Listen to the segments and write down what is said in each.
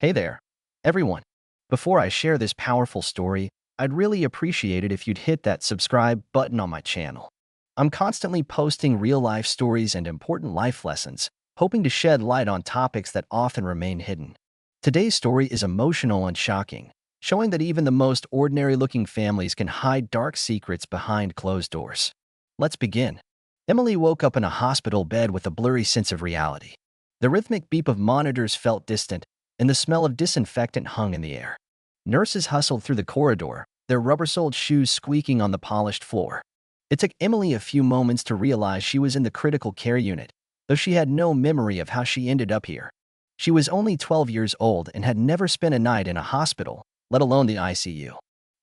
Hey there, everyone. Before I share this powerful story, I'd really appreciate it if you'd hit that subscribe button on my channel. I'm constantly posting real-life stories and important life lessons, hoping to shed light on topics that often remain hidden. Today's story is emotional and shocking, showing that even the most ordinary-looking families can hide dark secrets behind closed doors. Let's begin. Emily woke up in a hospital bed with a blurry sense of reality. The rhythmic beep of monitors felt distant, and the smell of disinfectant hung in the air. Nurses hustled through the corridor, their rubber-soled shoes squeaking on the polished floor. It took Emily a few moments to realize she was in the critical care unit, though she had no memory of how she ended up here. She was only 12 years old and had never spent a night in a hospital, let alone the ICU.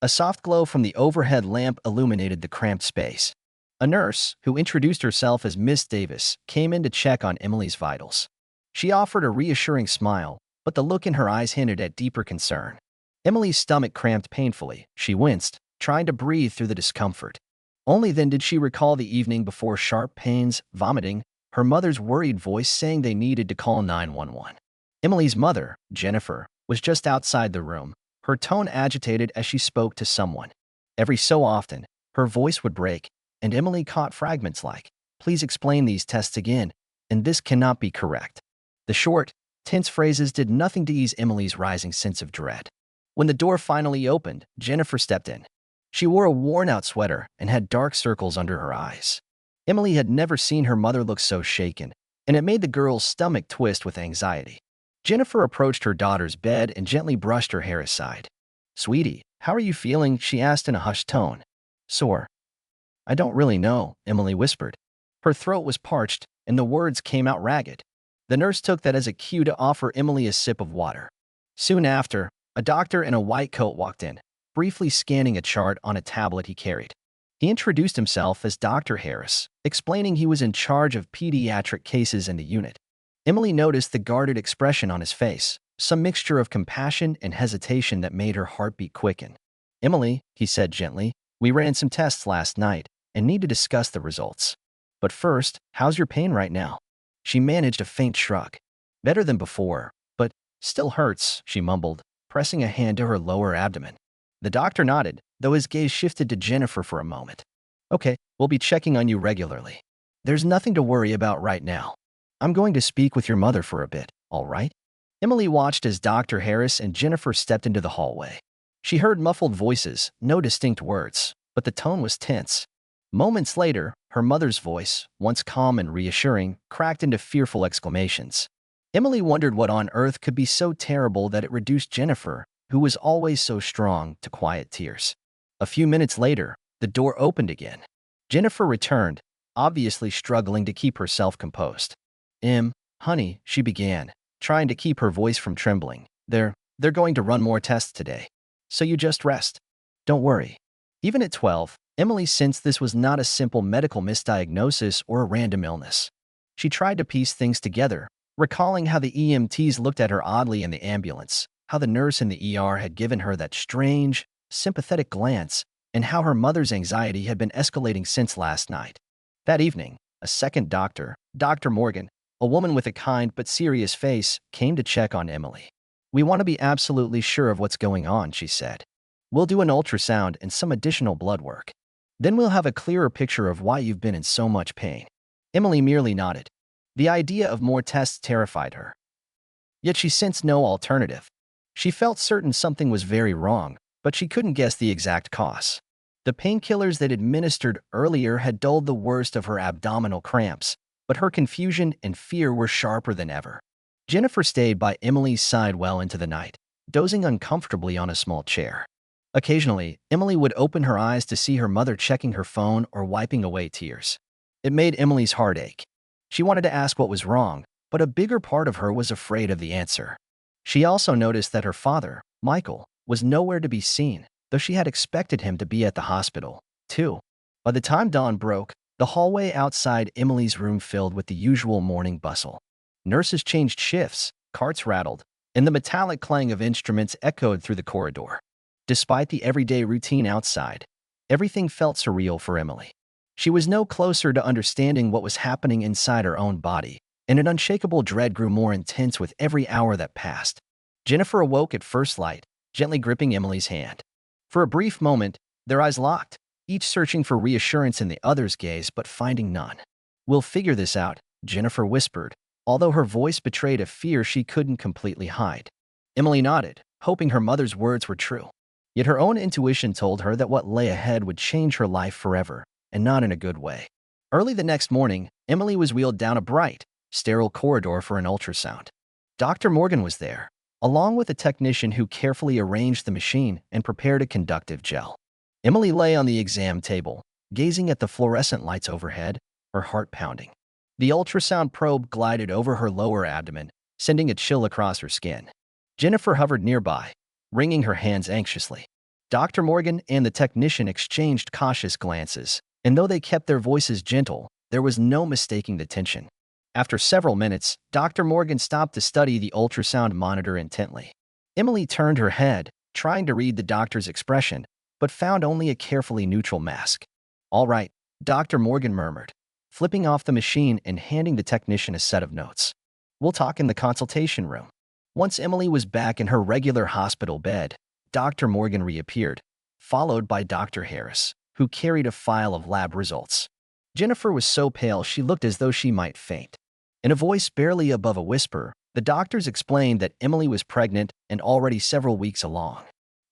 A soft glow from the overhead lamp illuminated the cramped space. A nurse, who introduced herself as Miss Davis, came in to check on Emily's vitals. She offered a reassuring smile, but the look in her eyes hinted at deeper concern. Emily's stomach cramped painfully. She winced, trying to breathe through the discomfort. Only then did she recall the evening before: sharp pains, vomiting, her mother's worried voice saying they needed to call 911. Emily's mother, Jennifer, was just outside the room, her tone agitated as she spoke to someone. Every so often, her voice would break, and Emily caught fragments like, "Please explain these tests again, and this cannot be correct." The short, tense phrases did nothing to ease Emily's rising sense of dread. When the door finally opened, Jennifer stepped in. She wore a worn-out sweater and had dark circles under her eyes. Emily had never seen her mother look so shaken, and it made the girl's stomach twist with anxiety. Jennifer approached her daughter's bed and gently brushed her hair aside. "Sweetie, how are you feeling?" she asked in a hushed tone. "Sore." "I don't really know," Emily whispered. Her throat was parched, and the words came out ragged. The nurse took that as a cue to offer Emily a sip of water. Soon after, a doctor in a white coat walked in, briefly scanning a chart on a tablet he carried. He introduced himself as Dr. Harris, explaining he was in charge of pediatric cases in the unit. Emily noticed the guarded expression on his face, some mixture of compassion and hesitation that made her heartbeat quicken. "Emily," he said gently, "we ran some tests last night and need to discuss the results. But first, how's your pain right now?" She managed a faint shrug. "Better than before, but still hurts," she mumbled, pressing a hand to her lower abdomen. The doctor nodded, though his gaze shifted to Jennifer for a moment. "Okay, we'll be checking on you regularly. There's nothing to worry about right now. I'm going to speak with your mother for a bit, all right?" Emily watched as Dr. Harris and Jennifer stepped into the hallway. She heard muffled voices, no distinct words, but the tone was tense. Moments later, her mother's voice, once calm and reassuring, cracked into fearful exclamations. Emily wondered what on earth could be so terrible that it reduced Jennifer, who was always so strong, to quiet tears. A few minutes later, the door opened again. Jennifer returned, obviously struggling to keep herself composed. Honey," she began, trying to keep her voice from trembling. They're going to run more tests today. So you just rest. Don't worry." Even at 12, Emily sensed this was not a simple medical misdiagnosis or a random illness. She tried to piece things together, recalling how the EMTs looked at her oddly in the ambulance, how the nurse in the ER had given her that strange, sympathetic glance, and how her mother's anxiety had been escalating since last night. That evening, a second doctor, Dr. Morgan, a woman with a kind but serious face, came to check on Emily. "We want to be absolutely sure of what's going on," she said. "We'll do an ultrasound and some additional blood work. Then we'll have a clearer picture of why you've been in so much pain." Emily merely nodded. The idea of more tests terrified her. Yet she sensed no alternative. She felt certain something was very wrong, but she couldn't guess the exact cause. The painkillers they'd administered earlier had dulled the worst of her abdominal cramps, but her confusion and fear were sharper than ever. Jennifer stayed by Emily's side well into the night, dozing uncomfortably on a small chair. Occasionally, Emily would open her eyes to see her mother checking her phone or wiping away tears. It made Emily's heart ache. She wanted to ask what was wrong, but a bigger part of her was afraid of the answer. She also noticed that her father, Michael, was nowhere to be seen, though she had expected him to be at the hospital, too. By the time dawn broke, the hallway outside Emily's room filled with the usual morning bustle. Nurses changed shifts, carts rattled, and the metallic clang of instruments echoed through the corridor. Despite the everyday routine outside, everything felt surreal for Emily. She was no closer to understanding what was happening inside her own body, and an unshakable dread grew more intense with every hour that passed. Jennifer awoke at first light, gently gripping Emily's hand. For a brief moment, their eyes locked, each searching for reassurance in the other's gaze but finding none. "We'll figure this out," Jennifer whispered, although her voice betrayed a fear she couldn't completely hide. Emily nodded, hoping her mother's words were true. Yet her own intuition told her that what lay ahead would change her life forever, and not in a good way. Early the next morning, Emily was wheeled down a bright, sterile corridor for an ultrasound. Dr. Morgan was there, along with a technician who carefully arranged the machine and prepared a conductive gel. Emily lay on the exam table, gazing at the fluorescent lights overhead, her heart pounding. The ultrasound probe glided over her lower abdomen, sending a chill across her skin. Jennifer hovered nearby, wringing her hands anxiously. Dr. Morgan and the technician exchanged cautious glances, and though they kept their voices gentle, there was no mistaking the tension. After several minutes, Dr. Morgan stopped to study the ultrasound monitor intently. Emily turned her head, trying to read the doctor's expression, but found only a carefully neutral mask. "All right," Dr. Morgan murmured, flipping off the machine and handing the technician a set of notes. "We'll talk in the consultation room." Once Emily was back in her regular hospital bed, Dr. Morgan reappeared, followed by Dr. Harris, who carried a file of lab results. Jennifer was so pale she looked as though she might faint. In a voice barely above a whisper, the doctors explained that Emily was pregnant and already several weeks along.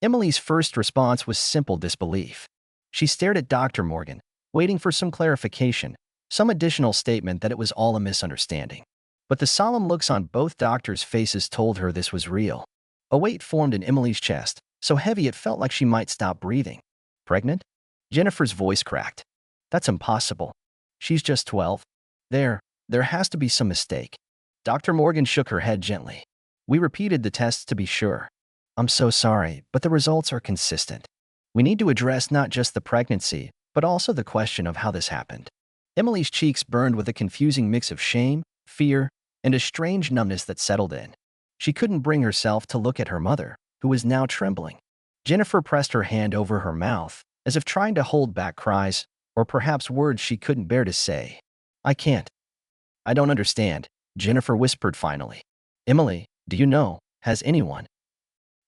Emily's first response was simple disbelief. She stared at Dr. Morgan, waiting for some clarification, some additional statement that it was all a misunderstanding. But the solemn looks on both doctors' faces told her this was real. A weight formed in Emily's chest, so heavy it felt like she might stop breathing. "Pregnant?" Jennifer's voice cracked. "That's impossible. She's just 12. There has to be some mistake." Dr. Morgan shook her head gently. "We repeated the tests to be sure. I'm so sorry, but the results are consistent. We need to address not just the pregnancy, but also the question of how this happened." Emily's cheeks burned with a confusing mix of shame, fear, and a strange numbness that settled in. She couldn't bring herself to look at her mother, who was now trembling. Jennifer pressed her hand over her mouth, as if trying to hold back cries, or perhaps words she couldn't bear to say. "I can't. I don't understand," Jennifer whispered finally. "Emily, do you know, has anyone—"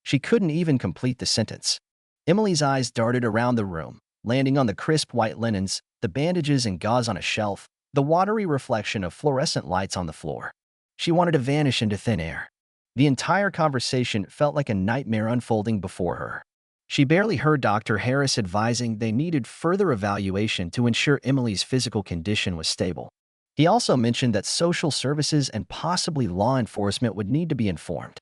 She couldn't even complete the sentence. Emily's eyes darted around the room, landing on the crisp white linens, the bandages and gauze on a shelf, the watery reflection of fluorescent lights on the floor. She wanted to vanish into thin air. The entire conversation felt like a nightmare unfolding before her. She barely heard Dr. Harris advising they needed further evaluation to ensure Emily's physical condition was stable. He also mentioned that social services and possibly law enforcement would need to be informed.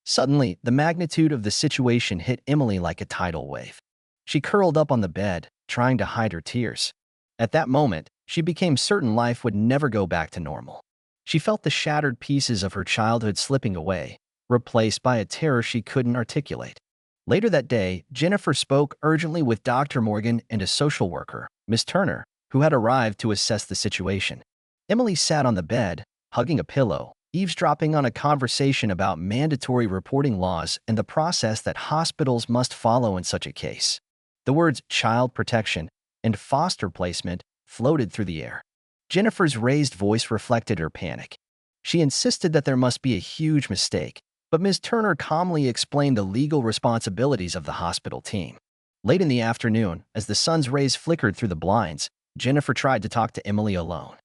Suddenly, the magnitude of the situation hit Emily like a tidal wave. She curled up on the bed, trying to hide her tears. At that moment, she became certain life would never go back to normal. She felt the shattered pieces of her childhood slipping away, replaced by a terror she couldn't articulate. Later that day, Jennifer spoke urgently with Dr. Morgan and a social worker, Miss Turner, who had arrived to assess the situation. Emily sat on the bed, hugging a pillow, eavesdropping on a conversation about mandatory reporting laws and the process that hospitals must follow in such a case. The words child protection and foster placement floated through the air. Jennifer's raised voice reflected her panic. She insisted that there must be a huge mistake, but Ms. Turner calmly explained the legal responsibilities of the hospital team. Late in the afternoon, as the sun's rays flickered through the blinds, Jennifer tried to talk to Emily alone.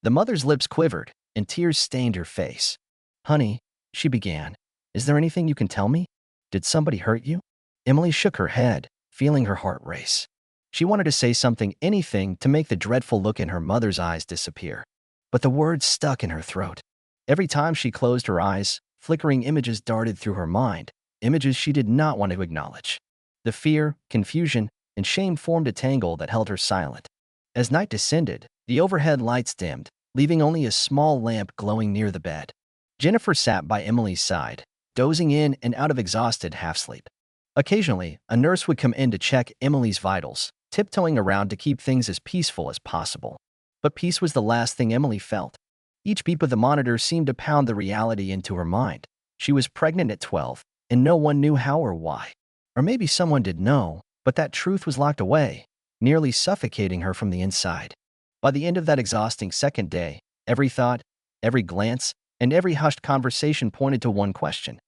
The mother's lips quivered, and tears stained her face. "Honey," she began, "is there anything you can tell me? Did somebody hurt you?" Emily shook her head, feeling her heart race. She wanted to say something, anything, to make the dreadful look in her mother's eyes disappear. But the words stuck in her throat. Every time she closed her eyes, flickering images darted through her mind, images she did not want to acknowledge. The fear, confusion, and shame formed a tangle that held her silent. As night descended, the overhead lights dimmed, leaving only a small lamp glowing near the bed. Jennifer sat by Emily's side, dozing in and out of exhausted half-sleep. Occasionally, a nurse would come in to check Emily's vitals, tiptoeing around to keep things as peaceful as possible. But peace was the last thing Emily felt. Each beep of the monitor seemed to pound the reality into her mind. She was pregnant at 12, and no one knew how or why. Or maybe someone did know, but that truth was locked away, nearly suffocating her from the inside. By the end of that exhausting second day, every thought, every glance, and every hushed conversation pointed to one question.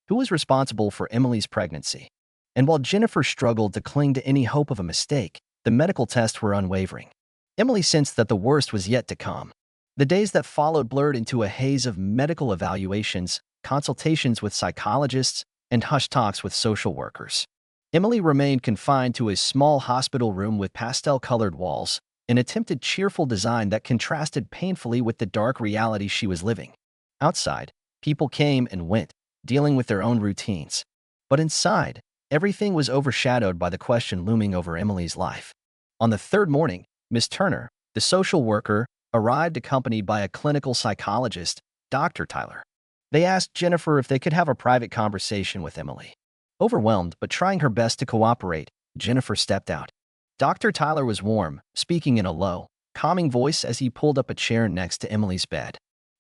Who was responsible for Emily's pregnancy? And while Jennifer struggled to cling to any hope of a mistake, the medical tests were unwavering. Emily sensed that the worst was yet to come. The days that followed blurred into a haze of medical evaluations, consultations with psychologists, and hushed talks with social workers. Emily remained confined to a small hospital room with pastel-colored walls, an attempted cheerful design that contrasted painfully with the dark reality she was living. Outside, people came and went, dealing with their own routines. But inside, everything was overshadowed by the question looming over Emily's life. On the third morning, Miss Turner, the social worker, arrived accompanied by a clinical psychologist, Dr. Tyler. They asked Jennifer if they could have a private conversation with Emily. Overwhelmed but trying her best to cooperate, Jennifer stepped out. Dr. Tyler was warm, speaking in a low, calming voice as he pulled up a chair next to Emily's bed.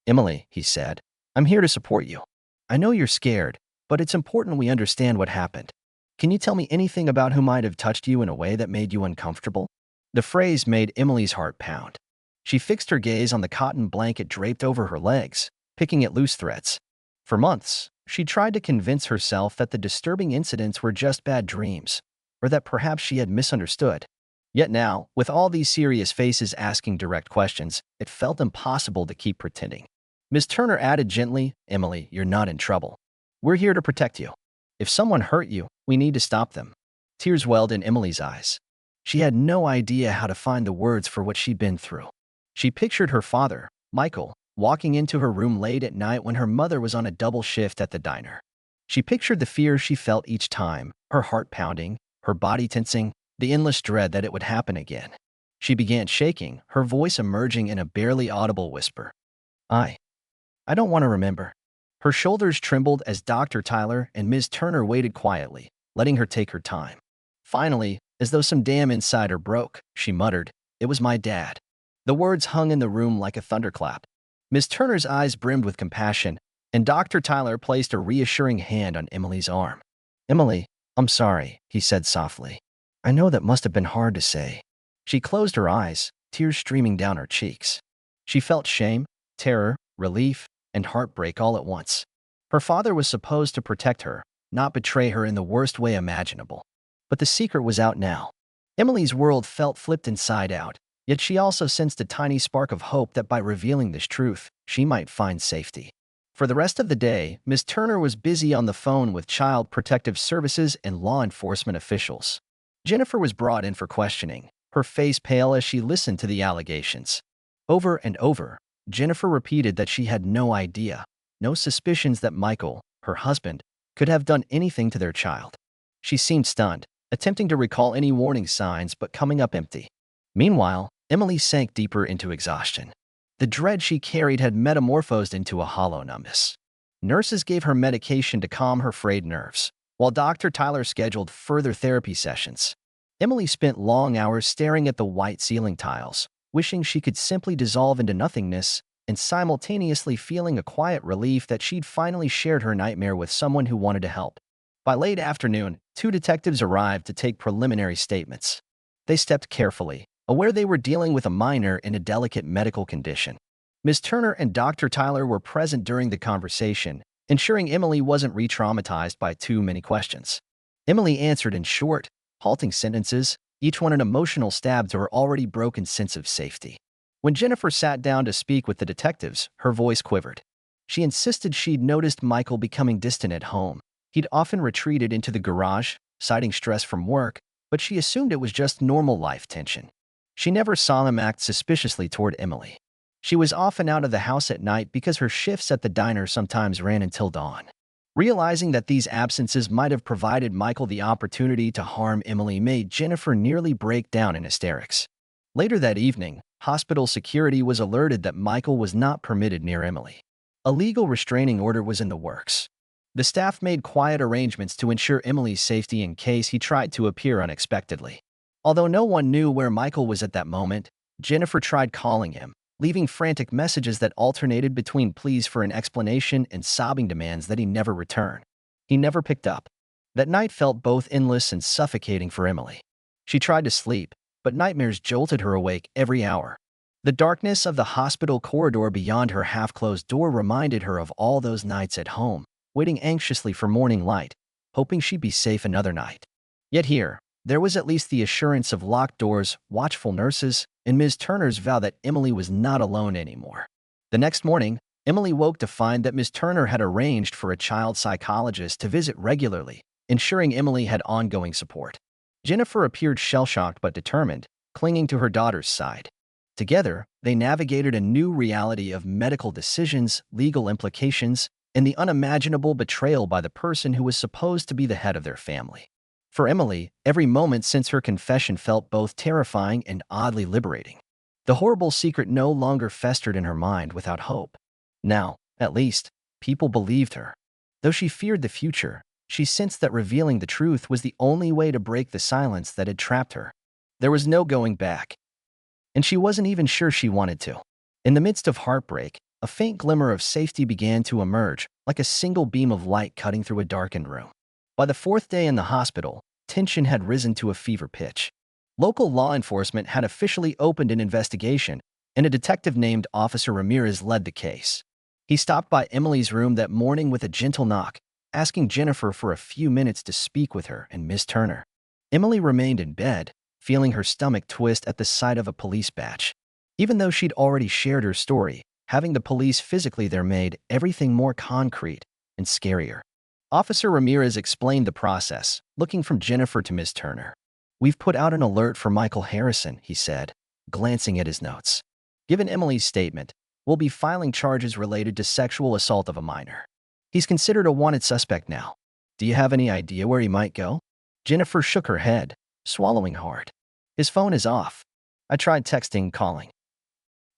"Emily," he said, "I'm here to support you. I know you're scared, but it's important we understand what happened. Can you tell me anything about who might have touched you in a way that made you uncomfortable?" The phrase made Emily's heart pound. She fixed her gaze on the cotton blanket draped over her legs, picking at loose threads. For months, she tried to convince herself that the disturbing incidents were just bad dreams, or that perhaps she had misunderstood. Yet now, with all these serious faces asking direct questions, it felt impossible to keep pretending. Ms. Turner added gently, "Emily, you're not in trouble. We're here to protect you. If someone hurt you, we need to stop them." Tears welled in Emily's eyes. She had no idea how to find the words for what she'd been through. She pictured her father, Michael, walking into her room late at night when her mother was on a double shift at the diner. She pictured the fear she felt each time, her heart pounding, her body tensing, the endless dread that it would happen again. She began shaking, her voice emerging in a barely audible whisper. I don't want to remember." Her shoulders trembled as Dr. Tyler and Ms. Turner waited quietly, letting her take her time. Finally, as though some dam inside her broke, she muttered, "It was my dad." The words hung in the room like a thunderclap. Ms. Turner's eyes brimmed with compassion, and Dr. Tyler placed a reassuring hand on Emily's arm. "Emily, I'm sorry," he said softly. "I know that must have been hard to say." She closed her eyes, tears streaming down her cheeks. She felt shame, terror, relief, and heartbreak all at once. Her father was supposed to protect her, not betray her in the worst way imaginable. But the secret was out now. Emily's world felt flipped inside out, yet she also sensed a tiny spark of hope that by revealing this truth, she might find safety. For the rest of the day, Ms. Turner was busy on the phone with Child Protective Services and law enforcement officials. Jennifer was brought in for questioning, her face pale as she listened to the allegations. Over and over, Jennifer repeated that she had no idea, no suspicions that Michael, her husband, could have done anything to their child. She seemed stunned, attempting to recall any warning signs but coming up empty. Meanwhile, Emily sank deeper into exhaustion. The dread she carried had metamorphosed into a hollow numbness. Nurses gave her medication to calm her frayed nerves, while Dr. Tyler scheduled further therapy sessions. Emily spent long hours staring at the white ceiling tiles, wishing she could simply dissolve into nothingness, and simultaneously feeling a quiet relief that she'd finally shared her nightmare with someone who wanted to help. By late afternoon, 2 detectives arrived to take preliminary statements. They stepped carefully, aware they were dealing with a minor in a delicate medical condition. Ms. Turner and Dr. Tyler were present during the conversation, ensuring Emily wasn't re-traumatized by too many questions. Emily answered in short, halting sentences, each one an emotional stab to her already broken sense of safety. When Jennifer sat down to speak with the detectives, her voice quivered. She insisted she'd noticed Michael becoming distant at home. He'd often retreated into the garage, citing stress from work, but she assumed it was just normal life tension. She never saw him act suspiciously toward Emily. She was often out of the house at night because her shifts at the diner sometimes ran until dawn. Realizing that these absences might have provided Michael the opportunity to harm Emily made Jennifer nearly break down in hysterics. Later that evening, hospital security was alerted that Michael was not permitted near Emily. A legal restraining order was in the works. The staff made quiet arrangements to ensure Emily's safety in case he tried to appear unexpectedly. Although no one knew where Michael was at that moment, Jennifer tried calling him, leaving frantic messages that alternated between pleas for an explanation and sobbing demands that he never return. He never picked up. That night felt both endless and suffocating for Emily. She tried to sleep, but nightmares jolted her awake every hour. The darkness of the hospital corridor beyond her half-closed door reminded her of all those nights at home, waiting anxiously for morning light, hoping she'd be safe another night. Yet here, there was at least the assurance of locked doors, watchful nurses, and Ms. Turner's vow that Emily was not alone anymore. The next morning, Emily woke to find that Ms. Turner had arranged for a child psychologist to visit regularly, ensuring Emily had ongoing support. Jennifer appeared shell-shocked but determined, clinging to her daughter's side. Together, they navigated a new reality of medical decisions, legal implications, and the unimaginable betrayal by the person who was supposed to be the head of their family. For Emily, every moment since her confession felt both terrifying and oddly liberating. The horrible secret no longer festered in her mind without hope. Now, at least, people believed her. Though she feared the future, she sensed that revealing the truth was the only way to break the silence that had trapped her. There was no going back, and she wasn't even sure she wanted to. In the midst of heartbreak, a faint glimmer of safety began to emerge, like a single beam of light cutting through a darkened room. By the fourth day in the hospital, tension had risen to a fever pitch. Local law enforcement had officially opened an investigation, and a detective named Officer Ramirez led the case. He stopped by Emily's room that morning with a gentle knock, asking Jennifer for a few minutes to speak with her and Miss Turner. Emily remained in bed, feeling her stomach twist at the sight of a police badge. Even though she'd already shared her story, having the police physically there made everything more concrete and scarier. Officer Ramirez explained the process, looking from Jennifer to Miss Turner. "We've put out an alert for Michael Harrison," he said, glancing at his notes. "Given Emily's statement, we'll be filing charges related to sexual assault of a minor. He's considered a wanted suspect now. Do you have any idea where he might go?" Jennifer shook her head, swallowing hard. "His phone is off. I tried texting, calling.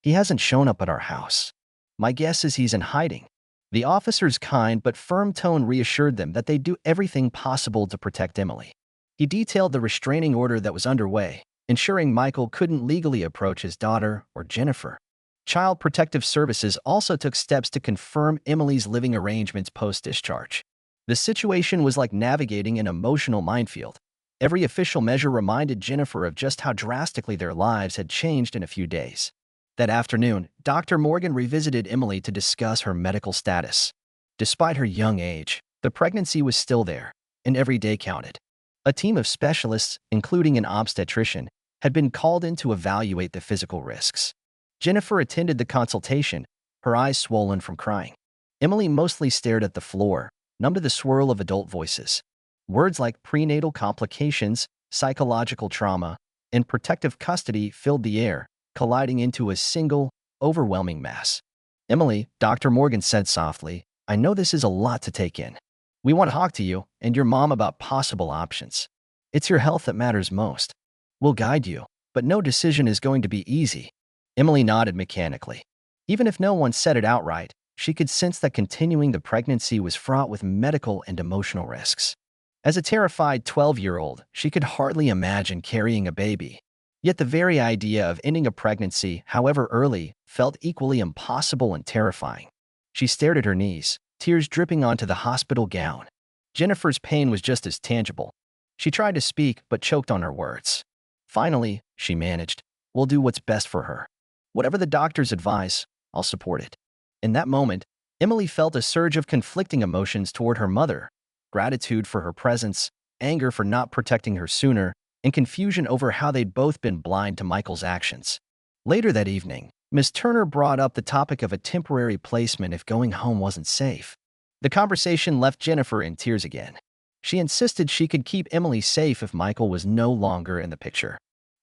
He hasn't shown up at our house. My guess is he's in hiding." The officer's kind but firm tone reassured them that they'd do everything possible to protect Emily. He detailed the restraining order that was underway, ensuring Michael couldn't legally approach his daughter or Jennifer. Child Protective Services also took steps to confirm Emily's living arrangements post-discharge. The situation was like navigating an emotional minefield. Every official measure reminded Jennifer of just how drastically their lives had changed in a few days. That afternoon, Dr. Morgan revisited Emily to discuss her medical status. Despite her young age, the pregnancy was still there, and every day counted. A team of specialists, including an obstetrician, had been called in to evaluate the physical risks. Jennifer attended the consultation, her eyes swollen from crying. Emily mostly stared at the floor, numb to the swirl of adult voices. Words like prenatal complications, psychological trauma, and protective custody filled the air, colliding into a single, overwhelming mass. "Emily," Dr. Morgan said softly, "I know this is a lot to take in. We want to talk to you and your mom about possible options. It's your health that matters most. We'll guide you, but no decision is going to be easy." Emily nodded mechanically. Even if no one said it outright, she could sense that continuing the pregnancy was fraught with medical and emotional risks. As a terrified 12-year-old, she could hardly imagine carrying a baby. Yet the very idea of ending a pregnancy, however early, felt equally impossible and terrifying. She stared at her knees, tears dripping onto the hospital gown. Jennifer's pain was just as tangible. She tried to speak, but choked on her words. Finally, she managed, "We'll do what's best for her. Whatever the doctors advise, I'll support it." In that moment, Emily felt a surge of conflicting emotions toward her mother: gratitude for her presence, anger for not protecting her sooner, and confusion over how they'd both been blind to Michael's actions. Later that evening, Miss Turner brought up the topic of a temporary placement if going home wasn't safe. The conversation left Jennifer in tears again. She insisted she could keep Emily safe if Michael was no longer in the picture.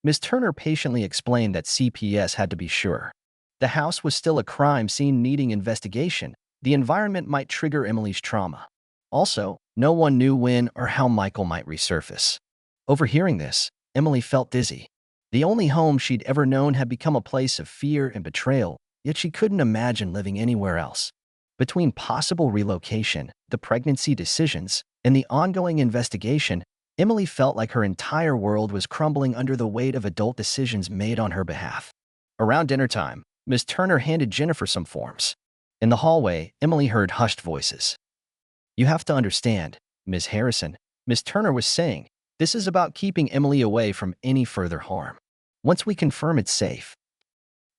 Miss Turner patiently explained that CPS had to be sure. The house was still a crime scene needing investigation. The environment might trigger Emily's trauma. Also, no one knew when or how Michael might resurface. Overhearing this, Emily felt dizzy. The only home she'd ever known had become a place of fear and betrayal, yet she couldn't imagine living anywhere else. Between possible relocation, the pregnancy decisions, and the ongoing investigation, Emily felt like her entire world was crumbling under the weight of adult decisions made on her behalf. Around dinner time, Miss Turner handed Jennifer some forms. In the hallway, Emily heard hushed voices. "You have to understand, Ms. Harrison," Miss Turner was saying, "this is about keeping Emily away from any further harm. Once we confirm it's safe,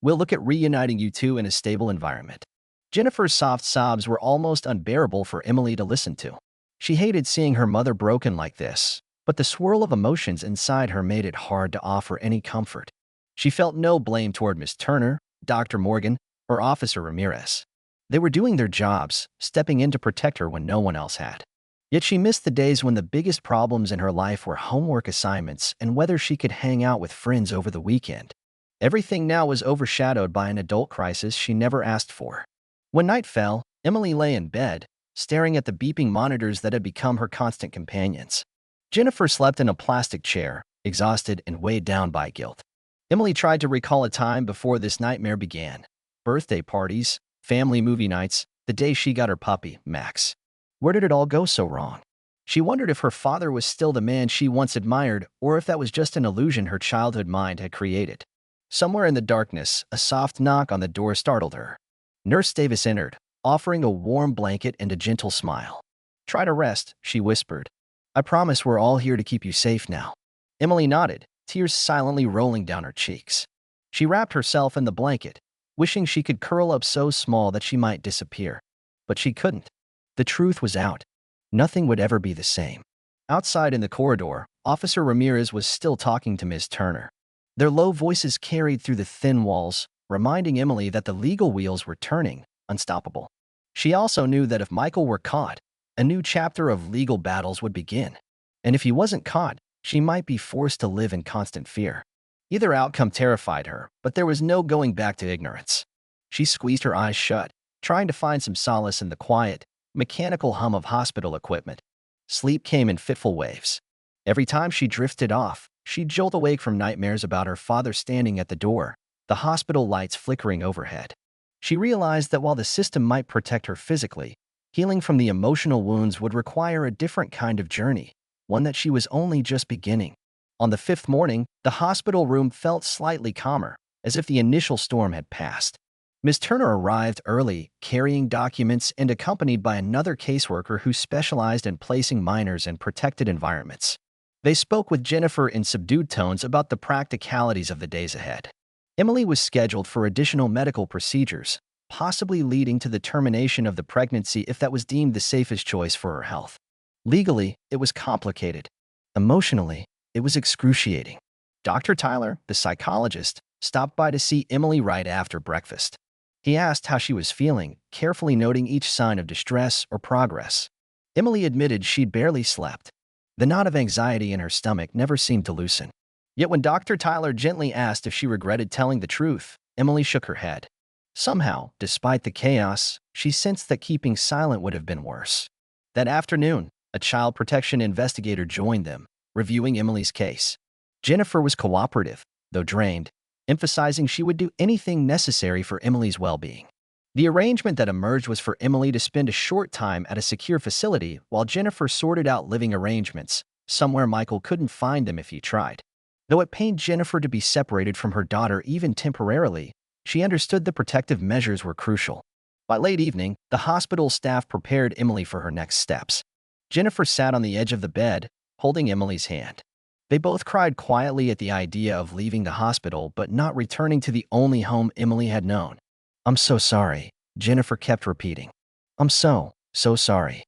we'll look at reuniting you two in a stable environment." Jennifer's soft sobs were almost unbearable for Emily to listen to. She hated seeing her mother broken like this, but the swirl of emotions inside her made it hard to offer any comfort. She felt no blame toward Miss Turner, Dr. Morgan, or Officer Ramirez. They were doing their jobs, stepping in to protect her when no one else had. Yet she missed the days when the biggest problems in her life were homework assignments and whether she could hang out with friends over the weekend. Everything now was overshadowed by an adult crisis she never asked for. When night fell, Emily lay in bed, staring at the beeping monitors that had become her constant companions. Jennifer slept in a plastic chair, exhausted and weighed down by guilt. Emily tried to recall a time before this nightmare began. Birthday parties, family movie nights, the day she got her puppy, Max. Where did it all go so wrong? She wondered if her father was still the man she once admired or if that was just an illusion her childhood mind had created. Somewhere in the darkness, a soft knock on the door startled her. Nurse Davis entered, offering a warm blanket and a gentle smile. "Try to rest," she whispered. "I promise we're all here to keep you safe now." Emily nodded, tears silently rolling down her cheeks. She wrapped herself in the blanket, wishing she could curl up so small that she might disappear. But she couldn't. The truth was out. Nothing would ever be the same. Outside in the corridor, Officer Ramirez was still talking to Ms. Turner. Their low voices carried through the thin walls, reminding Emily that the legal wheels were turning, unstoppable. She also knew that if Michael were caught, a new chapter of legal battles would begin. And if he wasn't caught, she might be forced to live in constant fear. Either outcome terrified her, but there was no going back to ignorance. She squeezed her eyes shut, trying to find some solace in the quiet, mechanical hum of hospital equipment. Sleep came in fitful waves. Every time she drifted off, she'd jolt awake from nightmares about her father standing at the door, the hospital lights flickering overhead. She realized that while the system might protect her physically, healing from the emotional wounds would require a different kind of journey, one that she was only just beginning. On the fifth morning, the hospital room felt slightly calmer, as if the initial storm had passed. Ms. Turner arrived early, carrying documents and accompanied by another caseworker who specialized in placing minors in protected environments. They spoke with Jennifer in subdued tones about the practicalities of the days ahead. Emily was scheduled for additional medical procedures, possibly leading to the termination of the pregnancy if that was deemed the safest choice for her health. Legally, it was complicated. Emotionally, it was excruciating. Dr. Tyler, the psychologist, stopped by to see Emily right after breakfast. He asked how she was feeling, carefully noting each sign of distress or progress. Emily admitted she'd barely slept. The knot of anxiety in her stomach never seemed to loosen. Yet when Dr. Tyler gently asked if she regretted telling the truth, Emily shook her head. Somehow, despite the chaos, she sensed that keeping silent would have been worse. That afternoon, a child protection investigator joined them, reviewing Emily's case. Jennifer was cooperative, though drained, emphasizing she would do anything necessary for Emily's well-being. The arrangement that emerged was for Emily to spend a short time at a secure facility while Jennifer sorted out living arrangements, somewhere Michael couldn't find them if he tried. Though it pained Jennifer to be separated from her daughter even temporarily, she understood the protective measures were crucial. By late evening, the hospital staff prepared Emily for her next steps. Jennifer sat on the edge of the bed, holding Emily's hand. They both cried quietly at the idea of leaving the hospital but not returning to the only home Emily had known. "I'm so sorry," Jennifer kept repeating. "I'm so sorry."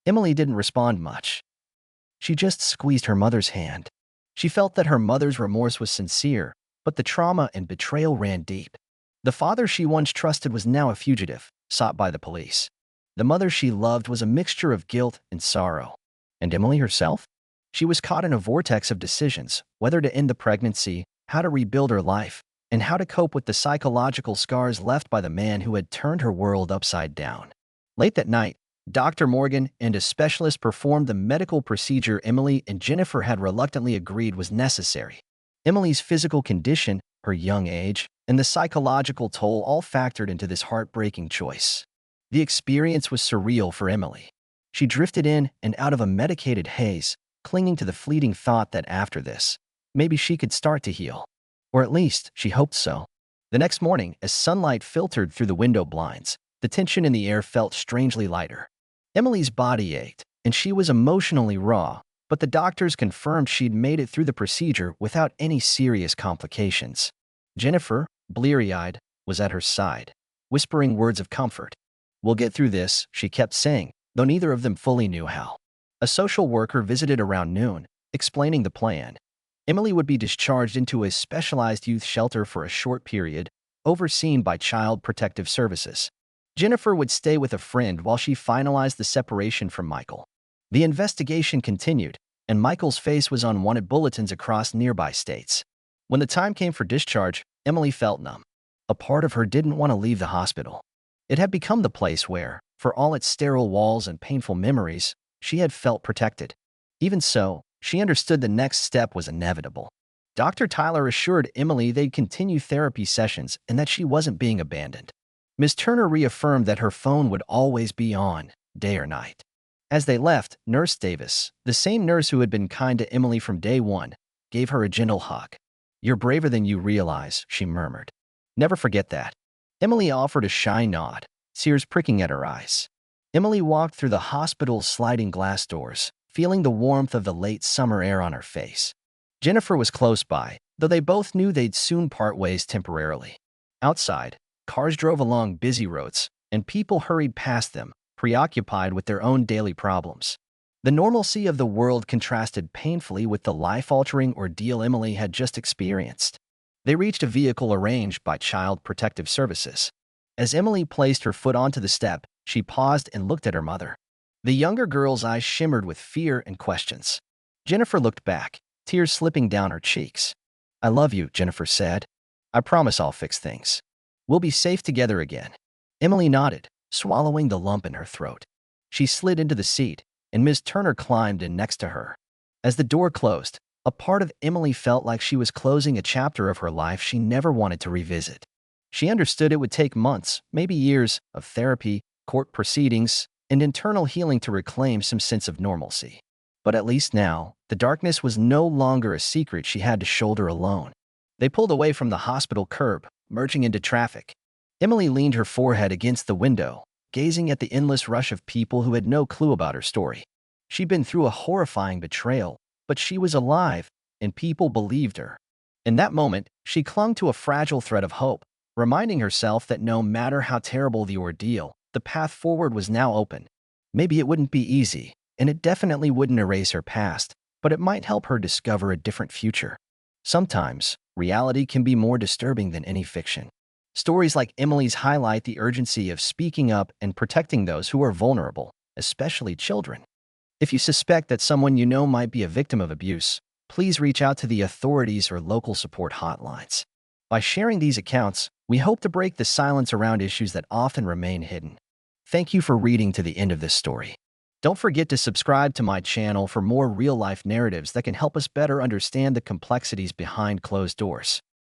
Emily didn't respond much. She just squeezed her mother's hand. She felt that her mother's remorse was sincere, but the trauma and betrayal ran deep. The father she once trusted was now a fugitive, sought by the police. The mother she loved was a mixture of guilt and sorrow. And Emily herself? She was caught in a vortex of decisions, whether to end the pregnancy, how to rebuild her life, and how to cope with the psychological scars left by the man who had turned her world upside down. Late that night, Dr. Morgan and a specialist performed the medical procedure Emily and Jennifer had reluctantly agreed was necessary. Emily's physical condition, her young age, and the psychological toll all factored into this heartbreaking choice. The experience was surreal for Emily. She drifted in and out of a medicated haze, clinging to the fleeting thought that after this, maybe she could start to heal. Or at least, she hoped so. The next morning, as sunlight filtered through the window blinds, the tension in the air felt strangely lighter. Emily's body ached, and she was emotionally raw, but the doctors confirmed she'd made it through the procedure without any serious complications. Jennifer, bleary-eyed, was at her side. whispering words of comfort. "We'll get through this," she kept saying, though neither of them fully knew how. A social worker visited around noon, explaining the plan. Emily would be discharged into a specialized youth shelter for a short period, overseen by Child Protective Services. Jennifer would stay with a friend while she finalized the separation from Michael. The investigation continued, and Michael's face was on wanted bulletins across nearby states. When the time came for discharge, Emily felt numb. A part of her didn't want to leave the hospital. It had become the place where, for all its sterile walls and painful memories, she had felt protected. Even so, she understood the next step was inevitable. Dr. Tyler assured Emily they'd continue therapy sessions and that she wasn't being abandoned. Ms. Turner reaffirmed that her phone would always be on, day or night. As they left, Nurse Davis, the same nurse who had been kind to Emily from day one, gave her a gentle hug. "You're braver than you realize," she murmured. "Never forget that." Emily offered a shy nod, tears pricking at her eyes. Emily walked through the hospital's sliding glass doors, feeling the warmth of the late summer air on her face. Jennifer was close by, though they both knew they'd soon part ways temporarily. Outside, cars drove along busy roads, and people hurried past them, preoccupied with their own daily problems. The normalcy of the world contrasted painfully with the life-altering ordeal Emily had just experienced. They reached a vehicle arranged by Child Protective Services. As Emily placed her foot onto the step, she paused and looked at her mother. The younger girl's eyes shimmered with fear and questions. Jennifer looked back, tears slipping down her cheeks. "I love you," Jennifer said. "I promise I'll fix things. We'll be safe together again." Emily nodded, swallowing the lump in her throat. She slid into the seat, and Ms. Turner climbed in next to her. As the door closed, a part of Emily felt like she was closing a chapter of her life she never wanted to revisit. She understood it would take months, maybe years, of therapy, court proceedings, and internal healing to reclaim some sense of normalcy. But at least now, the darkness was no longer a secret she had to shoulder alone. They pulled away from the hospital curb, merging into traffic. Emily leaned her forehead against the window, gazing at the endless rush of people who had no clue about her story. She'd been through a horrifying betrayal, but she was alive, and people believed her. In that moment, she clung to a fragile thread of hope, reminding herself that no matter how terrible the ordeal, the path forward was now open. Maybe it wouldn't be easy, and it definitely wouldn't erase her past, but it might help her discover a different future. Sometimes, reality can be more disturbing than any fiction. Stories like Emily's highlight the urgency of speaking up and protecting those who are vulnerable, especially children. If you suspect that someone you know might be a victim of abuse, please reach out to the authorities or local support hotlines. By sharing these accounts, we hope to break the silence around issues that often remain hidden. Thank you for reading to the end of this story. Don't forget to subscribe to my channel for more real-life narratives that can help us better understand the complexities behind closed doors.